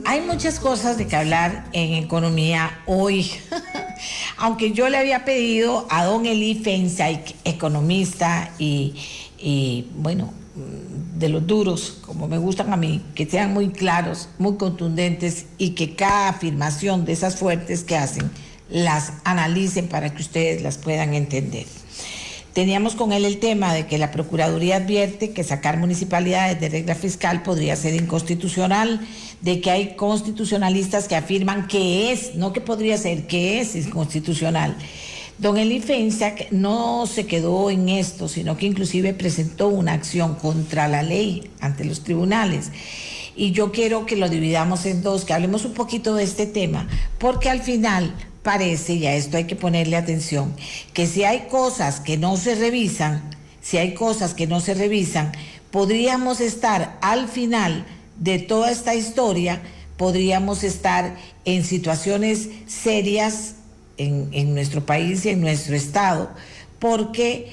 Hay muchas cosas de que hablar en economía hoy, aunque yo le había pedido a don Eli Feinsack, economista bueno, de los duros, como me gustan a mí, que sean muy claros, muy contundentes y que cada afirmación de esas fuertes que hacen las analicen para que ustedes las puedan entender. Teníamos con él el tema de que la Procuraduría advierte que sacar municipalidades de regla fiscal podría ser inconstitucional, de que hay constitucionalistas que afirman que es, no que podría ser, que es inconstitucional. Don Eli Feinsack no se quedó en esto, sino que inclusive presentó una acción contra la ley ante los tribunales. Y yo quiero que lo dividamos en dos, que hablemos un poquito de este tema, porque al final parece, y a esto hay que ponerle atención, que si hay cosas que no se revisan, podríamos estar al final de toda esta historia, podríamos estar en situaciones serias en nuestro país y en nuestro estado, porque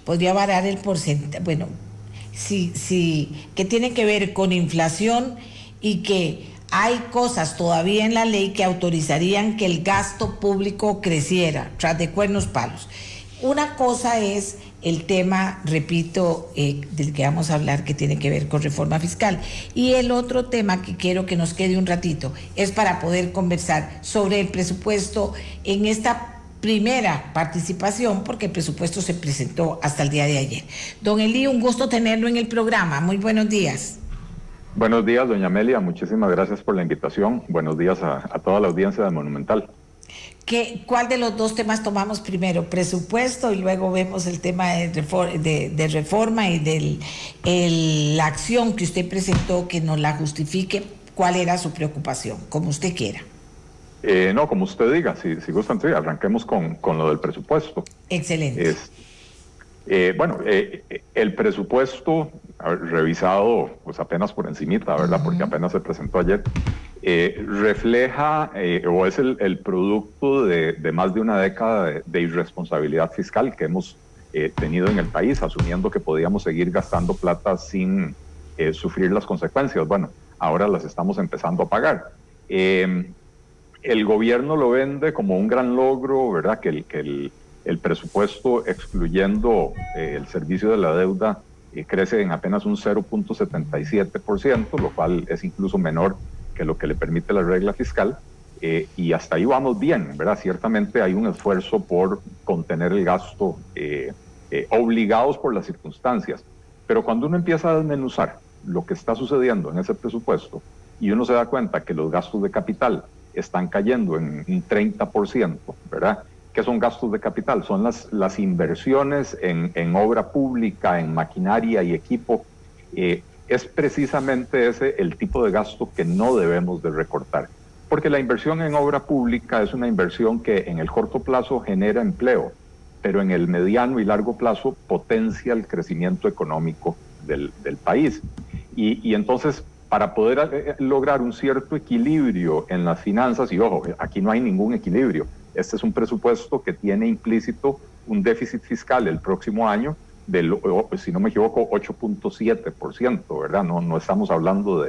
podría variar el porcentaje, bueno, que tiene que ver con inflación y que hay cosas todavía en la ley que autorizarían que el gasto público creciera, tras de cuernos palos. Una cosa es el tema, repito, del que vamos a hablar, que tiene que ver con reforma fiscal. Y el otro tema que quiero que nos quede un ratito es para poder conversar sobre el presupuesto en esta primera participación, porque el presupuesto se presentó hasta el día de ayer. Don Eli, un gusto tenerlo en el programa. Muy buenos días. Buenos días, doña Amelia. Muchísimas gracias por la invitación. Buenos días a toda la audiencia de Monumental. ¿Cuál de los dos temas tomamos primero? Presupuesto y luego vemos el tema de reforma y de la acción que usted presentó, que nos la justifique. ¿Cuál era su preocupación? Como usted quiera. No, como usted diga, si gustan, sí, arranquemos con lo del presupuesto. Excelente. El presupuesto revisado pues apenas por encimita, ¿verdad? Porque apenas se presentó ayer, refleja o es el producto de más de una década de irresponsabilidad fiscal que hemos tenido en el país, asumiendo que podíamos seguir gastando plata sin sufrir las consecuencias. Bueno, ahora las estamos empezando a pagar. El gobierno lo vende como un gran logro, ¿verdad? Que el presupuesto, excluyendo el servicio de la deuda, crece en apenas un 0.77%, lo cual es incluso menor que lo que le permite la regla fiscal, y hasta ahí vamos bien, ¿verdad? Ciertamente hay un esfuerzo por contener el gasto, obligados por las circunstancias, pero cuando uno empieza a desmenuzar lo que está sucediendo en ese presupuesto y uno se da cuenta que los gastos de capital están cayendo en un 30%, ¿verdad? ¿Qué son gastos de capital? Son las inversiones en obra pública, en maquinaria y equipo. Es precisamente ese el tipo de gasto que no debemos de recortar. Porque la inversión en obra pública es una inversión que en el corto plazo genera empleo, pero en el mediano y largo plazo potencia el crecimiento económico del país. Y entonces, para poder lograr un cierto equilibrio en las finanzas, y ojo, aquí no hay ningún equilibrio. Este es un presupuesto que tiene implícito un déficit fiscal el próximo año del, si no me equivoco, 8.7%, ¿verdad? No estamos hablando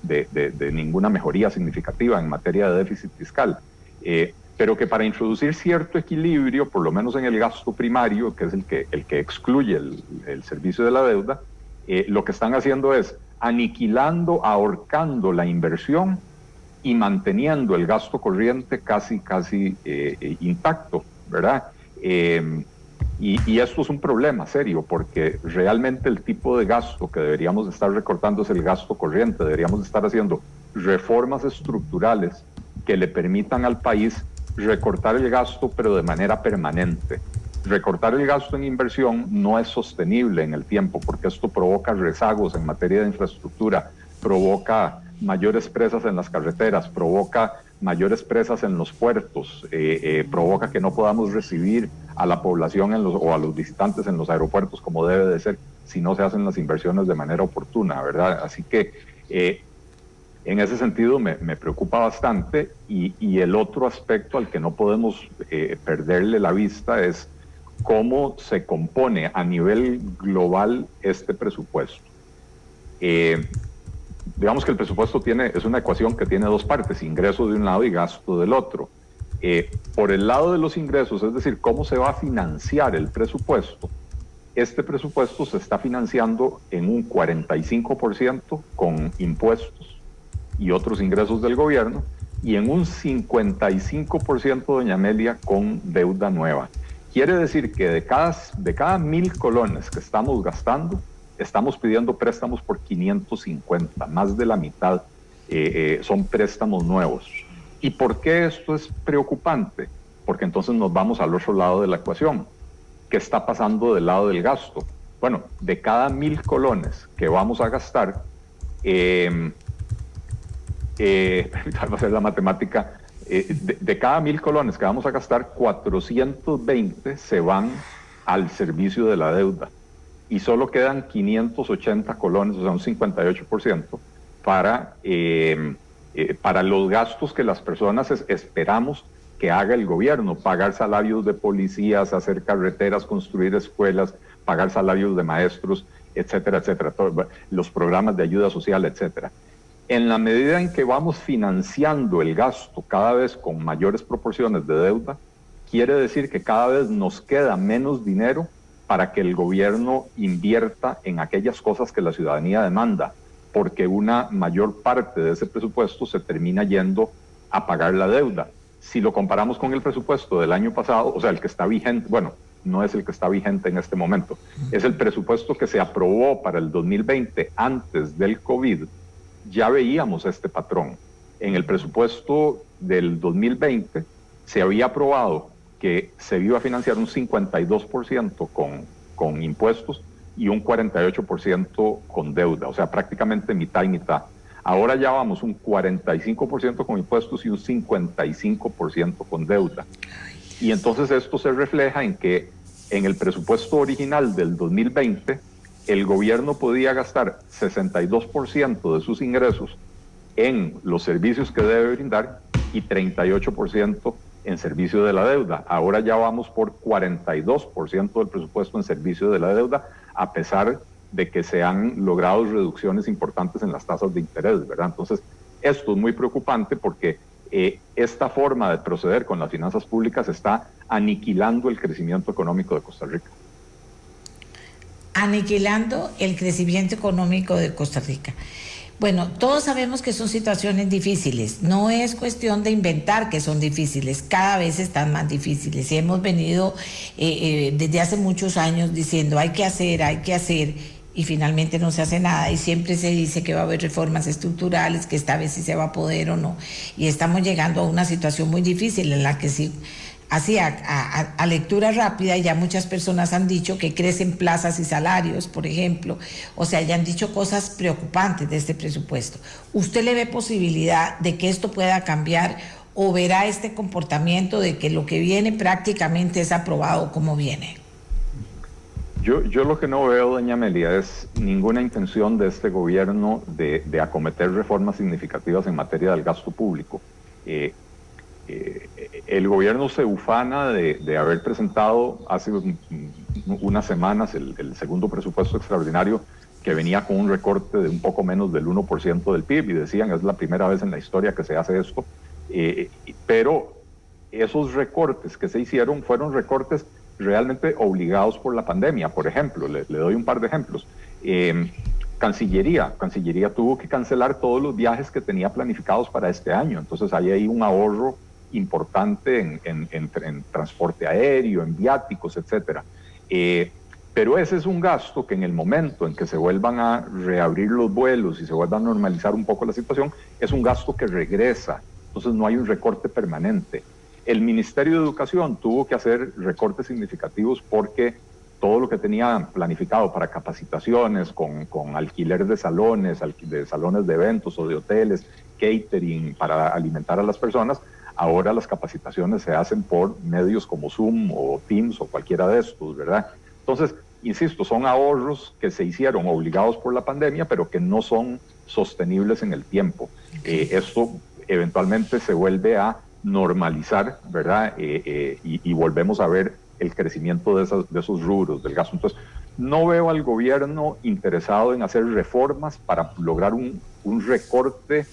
de ninguna mejoría significativa en materia de déficit fiscal. Pero que para introducir cierto equilibrio, por lo menos en el gasto primario, que es el que excluye el servicio de la deuda, lo que están haciendo es aniquilando, ahorcando la inversión y manteniendo el gasto corriente casi intacto, ¿verdad? Y esto es un problema serio, porque realmente el tipo de gasto que deberíamos estar recortando es el gasto corriente. Deberíamos estar haciendo reformas estructurales que le permitan al país recortar el gasto, pero de manera permanente. Recortar el gasto en inversión no es sostenible en el tiempo, porque esto provoca rezagos en materia de infraestructura, provoca mayores presas en las carreteras, provoca mayores presas en los puertos, provoca que no podamos recibir a la población o a los visitantes en los aeropuertos como debe de ser si no se hacen las inversiones de manera oportuna, ¿verdad? Así que en ese sentido me preocupa bastante, y el otro aspecto al que no podemos perderle la vista es cómo se compone a nivel global este presupuesto. digamos que el presupuesto es una ecuación que tiene dos partes, ingreso de un lado y gasto del otro. Por el lado de los ingresos, es decir, cómo se va a financiar el presupuesto, este presupuesto se está financiando en un 45% con impuestos y otros ingresos del gobierno, y en un 55%, doña Amelia, con deuda nueva. Quiere decir que de cada 1,000 colones que estamos gastando, estamos pidiendo préstamos por 550, más de la mitad son préstamos nuevos. ¿Y por qué esto es preocupante? Porque entonces nos vamos al otro lado de la ecuación. ¿Qué está pasando del lado del gasto? Bueno, de cada 1,000 colones que vamos a gastar, va a ser la matemática, de cada 1,000 colones que vamos a gastar, 420 se van al servicio de la deuda y solo quedan 580 colones, o sea, un 58%, para los gastos que las personas esperamos que haga el gobierno: pagar salarios de policías, hacer carreteras, construir escuelas, pagar salarios de maestros, etcétera, etcétera, los programas de ayuda social, etcétera. En la medida en que vamos financiando el gasto cada vez con mayores proporciones de deuda, quiere decir que cada vez nos queda menos dinero para que el gobierno invierta en aquellas cosas que la ciudadanía demanda, porque una mayor parte de ese presupuesto se termina yendo a pagar la deuda. Si lo comparamos con el presupuesto del año pasado, o sea, el que está vigente, bueno, no es el que está vigente en este momento, es el presupuesto que se aprobó para el 2020 antes del COVID, ya veíamos este patrón. En el presupuesto del 2020 se había aprobado que se iba a financiar un 52% con impuestos y un 48% con deuda, o sea, prácticamente mitad y mitad. Ahora ya vamos un 45% con impuestos y un 55% con deuda. Y entonces esto se refleja en que en el presupuesto original del 2020, el gobierno podía gastar 62% de sus ingresos en los servicios que debe brindar y 38% en servicio de la deuda. Ahora ya vamos por 42% del presupuesto en servicio de la deuda, a pesar de que se han logrado reducciones importantes en las tasas de interés, ¿verdad? Entonces, esto es muy preocupante porque esta forma de proceder con las finanzas públicas está aniquilando el crecimiento económico de Costa Rica. Aniquilando el crecimiento económico de Costa Rica. Bueno, todos sabemos que son situaciones difíciles, no es cuestión de inventar que son difíciles, cada vez están más difíciles y hemos venido desde hace muchos años diciendo hay que hacer y finalmente no se hace nada y siempre se dice que va a haber reformas estructurales, que esta vez sí se va a poder o no, y estamos llegando a una situación muy difícil en la que sí. Así, a lectura rápida, ya muchas personas han dicho que crecen plazas y salarios, por ejemplo, o sea, ya han dicho cosas preocupantes de este presupuesto. ¿Usted le ve posibilidad de que esto pueda cambiar o verá este comportamiento de que lo que viene prácticamente es aprobado como viene? Yo lo que no veo, doña Amelia, es ninguna intención de este gobierno de acometer reformas significativas en materia del gasto público. El gobierno se ufana de haber presentado hace unas semanas el segundo presupuesto extraordinario, que venía con un recorte de un poco menos del 1% del PIB, y decían, es la primera vez en la historia que se hace esto, pero esos recortes que se hicieron fueron recortes realmente obligados por la pandemia. Por ejemplo, le doy un par de ejemplos. Cancillería tuvo que cancelar todos los viajes que tenía planificados para este año, entonces hay ahí un ahorro importante en transporte aéreo, en viáticos, etcétera. Pero ese es un gasto que en el momento en que se vuelvan a reabrir los vuelos y se vuelva a normalizar un poco la situación, es un gasto que regresa, entonces no hay un recorte permanente. El Ministerio de Educación tuvo que hacer recortes significativos porque todo lo que tenía planificado para capacitaciones, con alquiler de salones de eventos o de hoteles, catering para alimentar a las personas, ahora las capacitaciones se hacen por medios como Zoom o Teams o cualquiera de estos, ¿verdad? Entonces, insisto, son ahorros que se hicieron obligados por la pandemia, pero que no son sostenibles en el tiempo. Esto eventualmente se vuelve a normalizar, ¿verdad? Y volvemos a ver el crecimiento de esos rubros del gasto. Entonces, no veo al gobierno interesado en hacer reformas para lograr un un recorte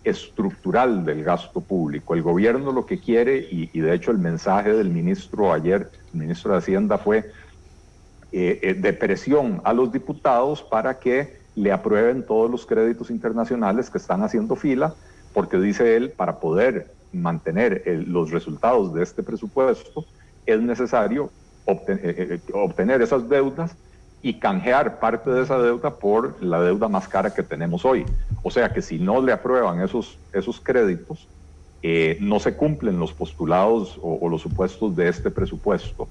estructural del gasto público. El gobierno lo que quiere, y de hecho el mensaje del ministro ayer, el ministro de Hacienda, fue de presión a los diputados para que le aprueben todos los créditos internacionales que están haciendo fila, porque dice él, para poder mantener los resultados de este presupuesto, es necesario obtener esas deudas y canjear parte de esa deuda por la deuda más cara que tenemos hoy. O sea que si no le aprueban esos créditos, no se cumplen los postulados o los supuestos de este presupuesto.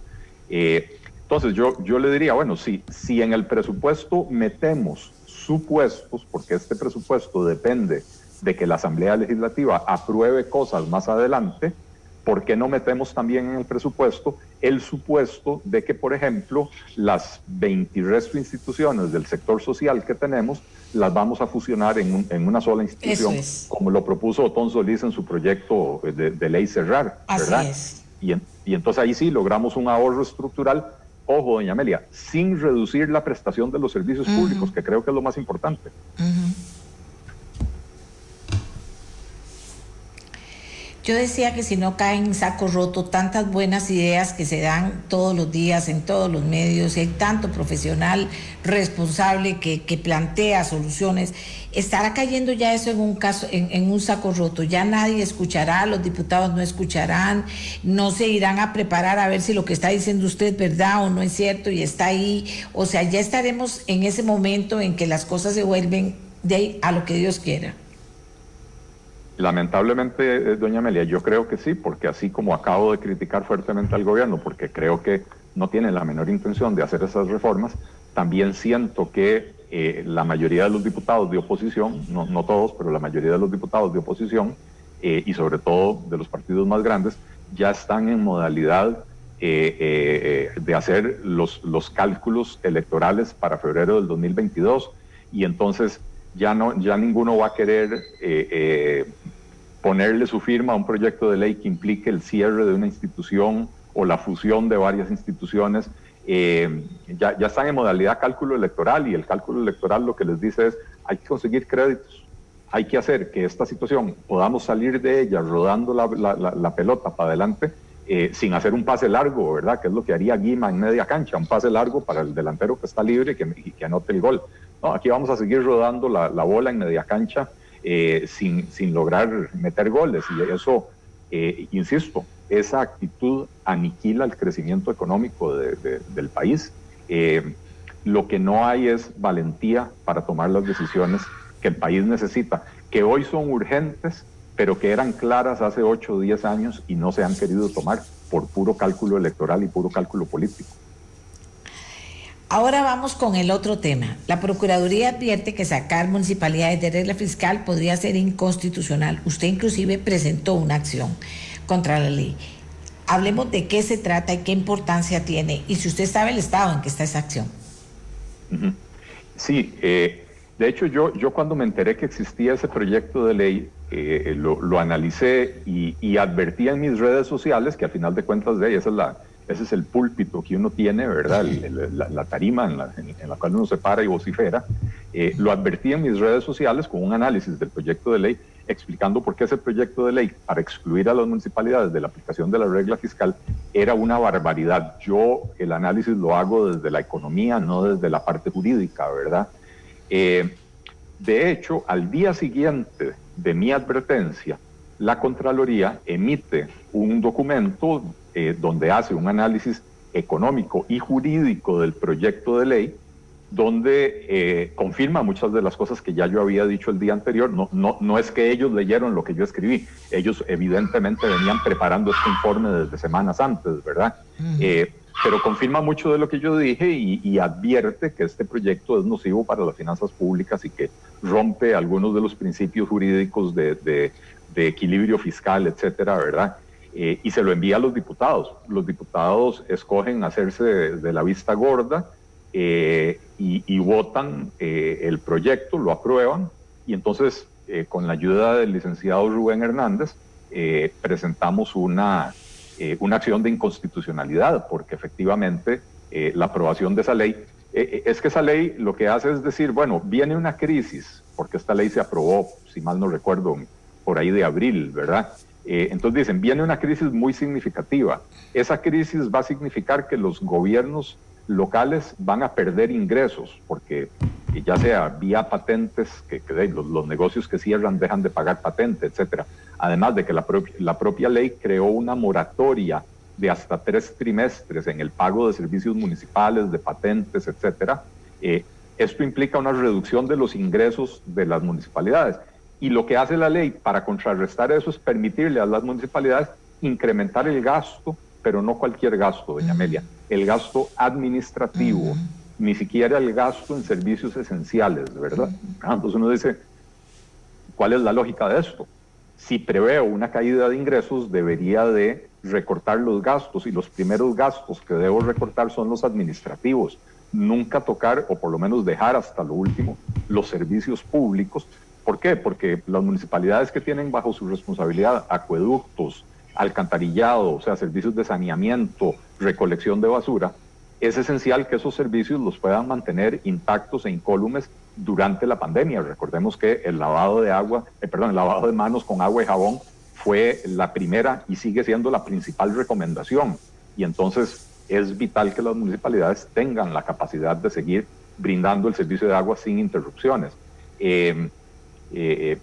Entonces yo le diría, bueno, si en el presupuesto metemos supuestos, porque este presupuesto depende de que la Asamblea Legislativa apruebe cosas más adelante, ¿por qué no metemos también en el presupuesto el supuesto de que, por ejemplo, las 20 y resto instituciones del sector social que tenemos las vamos a fusionar en una sola institución, como lo propuso Otón Solís en su proyecto de ley Cerrar, ¿verdad? Así es. Y entonces ahí sí logramos un ahorro estructural, ojo, doña Amelia, sin reducir la prestación de los servicios públicos, que creo que es lo más importante. Yo decía que si no caen en saco roto tantas buenas ideas que se dan todos los días en todos los medios, y hay tanto profesional responsable que plantea soluciones, estará cayendo ya eso en un saco roto. Ya nadie escuchará, los diputados no escucharán, no se irán a preparar a ver si lo que está diciendo usted es verdad o no es cierto y está ahí. O sea, ya estaremos en ese momento en que las cosas se vuelven de ahí a lo que Dios quiera. Lamentablemente, doña Amelia, yo creo que sí, porque así como acabo de criticar fuertemente al gobierno, porque creo que no tiene la menor intención de hacer esas reformas, también siento que la mayoría de los diputados de oposición, no todos, pero la mayoría de los diputados de oposición, y sobre todo de los partidos más grandes, ya están en modalidad de hacer los cálculos electorales para febrero del 2022, y entonces ya ninguno va a querer ponerle su firma a un proyecto de ley que implique el cierre de una institución o la fusión de varias instituciones. Ya están en modalidad cálculo electoral, y el cálculo electoral lo que les dice es: hay que conseguir créditos, hay que hacer que esta situación podamos salir de ella rodando la pelota para adelante, sin hacer un pase largo, ¿verdad? Que es lo que haría Guima en media cancha, un pase largo para el delantero que está libre y que anote el gol. No, aquí vamos a seguir rodando la bola en media cancha sin lograr meter goles, y eso, insisto, esa actitud aniquila el crecimiento económico del país. Lo que no hay es valentía para tomar las decisiones que el país necesita, que hoy son urgentes, pero que eran claras hace 8 o 10 años y no se han querido tomar por puro cálculo electoral y puro cálculo político. Ahora vamos con el otro tema. La Procuraduría advierte que sacar municipalidades de regla fiscal podría ser inconstitucional. Usted inclusive presentó una acción contra la ley. Hablemos de qué se trata y qué importancia tiene, y si usted sabe el estado en que está esa acción. Sí, de hecho yo cuando me enteré que existía ese proyecto de ley, lo analicé y advertí en mis redes sociales, que al final de cuentas ese es el púlpito que uno tiene, ¿verdad? La tarima en la cual uno se para y vocifera. Lo advertí en mis redes sociales con un análisis del proyecto de ley, explicando por qué ese proyecto de ley para excluir a las municipalidades de la aplicación de la regla fiscal era una barbaridad. Yo el análisis lo hago desde la economía, no desde la parte jurídica, ¿verdad? De hecho, al día siguiente de mi advertencia, la Contraloría emite un documento donde hace un análisis económico y jurídico del proyecto de ley, donde confirma muchas de las cosas que ya yo había dicho el día anterior. No es que ellos leyeron lo que yo escribí, ellos evidentemente venían preparando este informe desde semanas antes, ¿verdad? Pero confirma mucho de lo que yo dije y advierte que este proyecto es nocivo para las finanzas públicas y que rompe algunos de los principios jurídicos de equilibrio fiscal, etcétera, ¿verdad? Y se lo envía a los diputados. Los diputados escogen hacerse de la vista gorda y votan el proyecto, lo aprueban, y entonces con la ayuda del licenciado Rubén Hernández presentamos una acción de inconstitucionalidad, porque efectivamente la aprobación de esa ley, es que esa ley lo que hace es decir, bueno, viene una crisis porque esta ley se aprobó, si mal no recuerdo, por ahí de abril, ¿verdad? Entonces dicen, viene una crisis muy significativa. Esa crisis va a significar que los gobiernos locales van a perder ingresos, porque ya sea vía patentes, que los negocios que cierran dejan de pagar patente, etcétera. Además de que la propia ley creó una moratoria de hasta 3 trimestres en el pago de servicios municipales, de patentes, etcétera. Esto implica una reducción de los ingresos de las municipalidades. Y lo que hace la ley para contrarrestar eso es permitirle a las municipalidades incrementar el gasto, pero no cualquier gasto, doña Amelia, el gasto administrativo, ni siquiera el gasto en servicios esenciales, ¿verdad? Entonces uno dice, ¿cuál es la lógica de esto? Si preveo una caída de ingresos, debería de recortar los gastos, y los primeros gastos que debo recortar son los administrativos. Nunca tocar, o por lo menos dejar hasta lo último, los servicios públicos. ¿Por qué? Porque las municipalidades que tienen bajo su responsabilidad acueductos, alcantarillado, o sea, servicios de saneamiento, recolección de basura, es esencial que esos servicios los puedan mantener intactos e incólumes durante la pandemia. Recordemos que el lavado de manos con agua y jabón fue la primera y sigue siendo la principal recomendación. Y entonces es vital que las municipalidades tengan la capacidad de seguir brindando el servicio de agua sin interrupciones.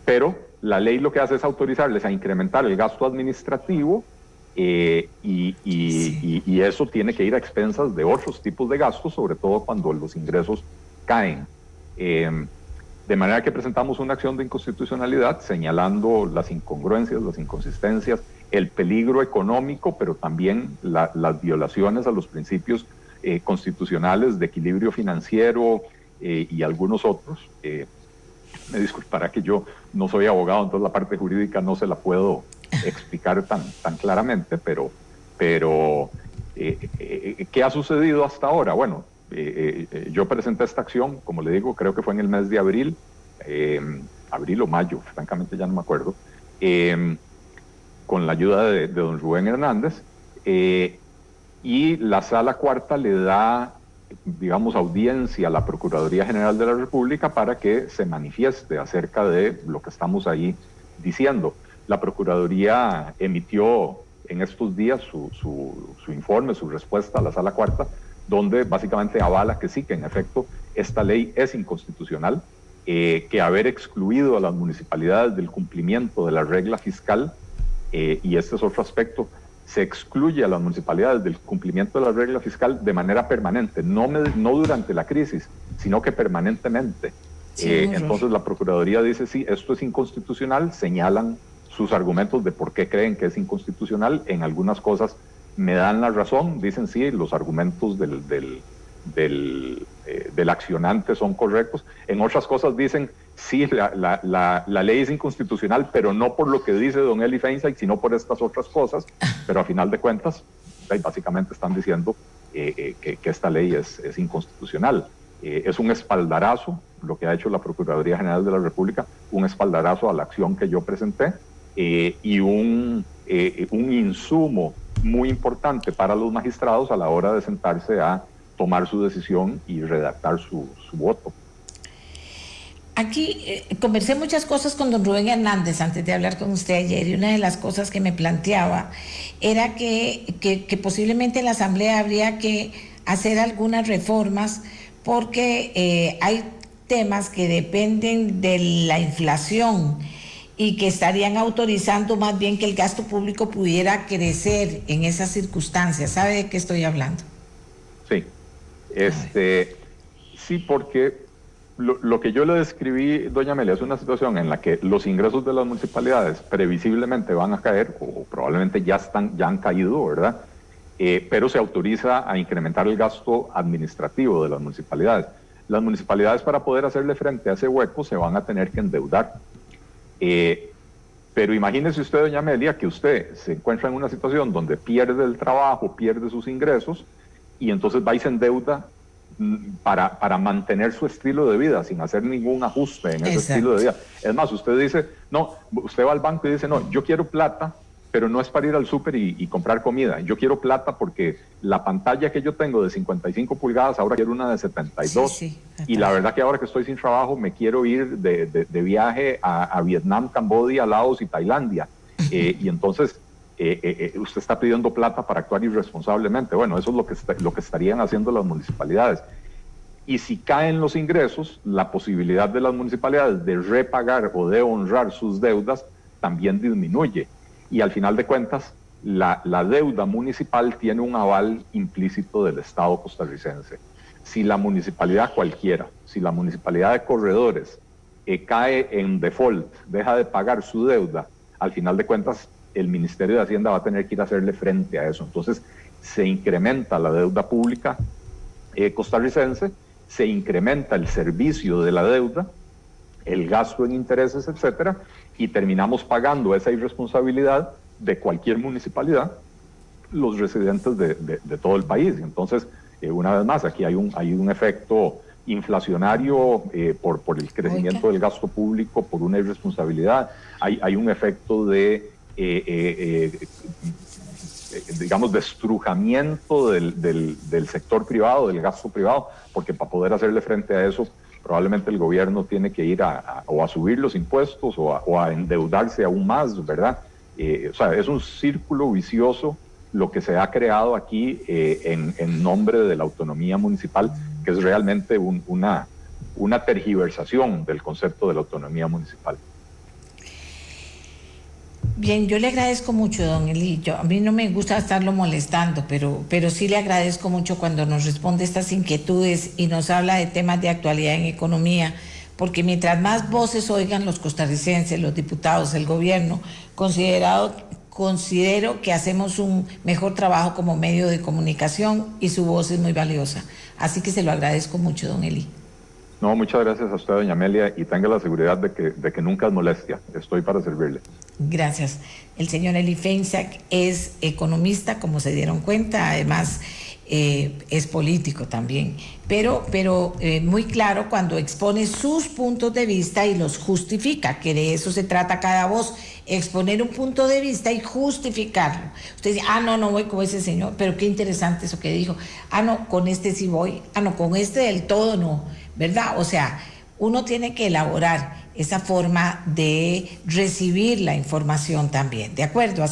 Pero la ley lo que hace es autorizarles a incrementar el gasto administrativo y eso tiene que ir a expensas de otros tipos de gastos, sobre todo cuando los ingresos caen. De manera que presentamos una acción de inconstitucionalidad señalando las incongruencias, las inconsistencias, el peligro económico, pero también las violaciones a los principios constitucionales de equilibrio financiero y algunos otros. Me disculpará que yo no soy abogado, entonces la parte jurídica no se la puedo explicar tan claramente, pero ¿qué ha sucedido hasta ahora? Bueno, yo presenté esta acción, como le digo, creo que fue en el mes de abril o mayo, francamente ya no me acuerdo, con la ayuda de don Rubén Hernández, y la Sala Cuarta le da, digamos, audiencia a la Procuraduría General de la República para que se manifieste acerca de lo que estamos ahí diciendo. La Procuraduría emitió en estos días su informe, su respuesta a la Sala Cuarta, donde básicamente avala que sí, que en efecto esta ley es inconstitucional, que haber excluido a las municipalidades del cumplimiento de la regla fiscal, y este es otro aspecto, se excluye a las municipalidades del cumplimiento de la regla fiscal de manera permanente, no durante la crisis, sino que permanentemente. Entonces la Procuraduría dice, sí, esto es inconstitucional, señalan sus argumentos de por qué creen que es inconstitucional. En algunas cosas me dan la razón, dicen sí, los argumentos del accionante son correctos. En otras cosas dicen, sí, la ley es inconstitucional, pero no por lo que dice don Eli Feinstein, sino por estas otras cosas. Pero a final de cuentas, básicamente están diciendo que esta ley es inconstitucional. Es un espaldarazo lo que ha hecho la Procuraduría General de la República, un espaldarazo a la acción que yo presenté, y un insumo muy importante para los magistrados a la hora de sentarse a tomar su decisión y redactar su voto. Aquí conversé muchas cosas con don Rubén Hernández antes de hablar con usted ayer, y una de las cosas que me planteaba era que posiblemente en la Asamblea habría que hacer algunas reformas porque hay temas que dependen de la inflación y que estarían autorizando más bien que el gasto público pudiera crecer en esas circunstancias. ¿Sabe de qué estoy hablando? Sí, sí, porque lo que yo le describí, doña Amelia, es una situación en la que los ingresos de las municipalidades previsiblemente van a caer, o probablemente ya han caído, ¿verdad? Pero se autoriza a incrementar el gasto administrativo de las municipalidades. Las municipalidades, para poder hacerle frente a ese hueco, se van a tener que endeudar. Pero imagínese usted, doña Amelia, que usted se encuentra en una situación donde pierde el trabajo, pierde sus ingresos, y entonces va y se endeuda para mantener su estilo de vida, sin hacer ningún ajuste en ese estilo de vida. Es más, usted dice, no, usted va al banco y dice, no, yo quiero plata pero no es para ir al súper y comprar comida. Yo quiero plata porque la pantalla que yo tengo de 55 pulgadas, ahora quiero una de 72. Sí, y la verdad que ahora que estoy sin trabajo, me quiero ir de viaje a Vietnam, Camboya, Laos y Tailandia. Y entonces usted está pidiendo plata para actuar irresponsablemente. Bueno, eso es lo que estarían haciendo las municipalidades. Y si caen los ingresos, la posibilidad de las municipalidades de repagar o de honrar sus deudas también disminuye. Y al final de cuentas, la deuda municipal tiene un aval implícito del Estado costarricense. Si la municipalidad cualquiera, si la municipalidad de Corredores cae en default, deja de pagar su deuda, al final de cuentas el Ministerio de Hacienda va a tener que ir a hacerle frente a eso. Entonces se incrementa la deuda pública costarricense, se incrementa el servicio de la deuda, el gasto en intereses, etcétera, y terminamos pagando esa irresponsabilidad de cualquier municipalidad, los residentes de todo el país. Entonces, una vez más, aquí hay un efecto inflacionario por el crecimiento del gasto público, por una irresponsabilidad. Hay un efecto de, digamos, de estrujamiento del sector privado, del gasto privado, porque para poder hacerle frente a eso, probablemente el gobierno tiene que ir o a subir los impuestos o a endeudarse aún más, ¿verdad? O sea, es un círculo vicioso lo que se ha creado aquí en nombre de la autonomía municipal, que es realmente una tergiversación del concepto de la autonomía municipal. Bien, yo le agradezco mucho, don Eli. A mí no me gusta estarlo molestando, pero sí le agradezco mucho cuando nos responde estas inquietudes y nos habla de temas de actualidad en economía, porque mientras más voces oigan los costarricenses, los diputados, el gobierno, considero que hacemos un mejor trabajo como medio de comunicación y su voz es muy valiosa. Así que se lo agradezco mucho, don Eli. No, muchas gracias a usted, doña Amelia, y tenga la seguridad de que nunca es molestia. Estoy para servirle. Gracias. El señor Eli Feinsack es economista, como se dieron cuenta, además es político también, pero muy claro cuando expone sus puntos de vista y los justifica, que de eso se trata cada voz, exponer un punto de vista y justificarlo. Usted dice, no voy con ese señor, pero qué interesante eso que dijo. No, con este sí voy. No, con este del todo no, ¿verdad? O sea, uno tiene que elaborar esa forma de recibir la información también, ¿de acuerdo?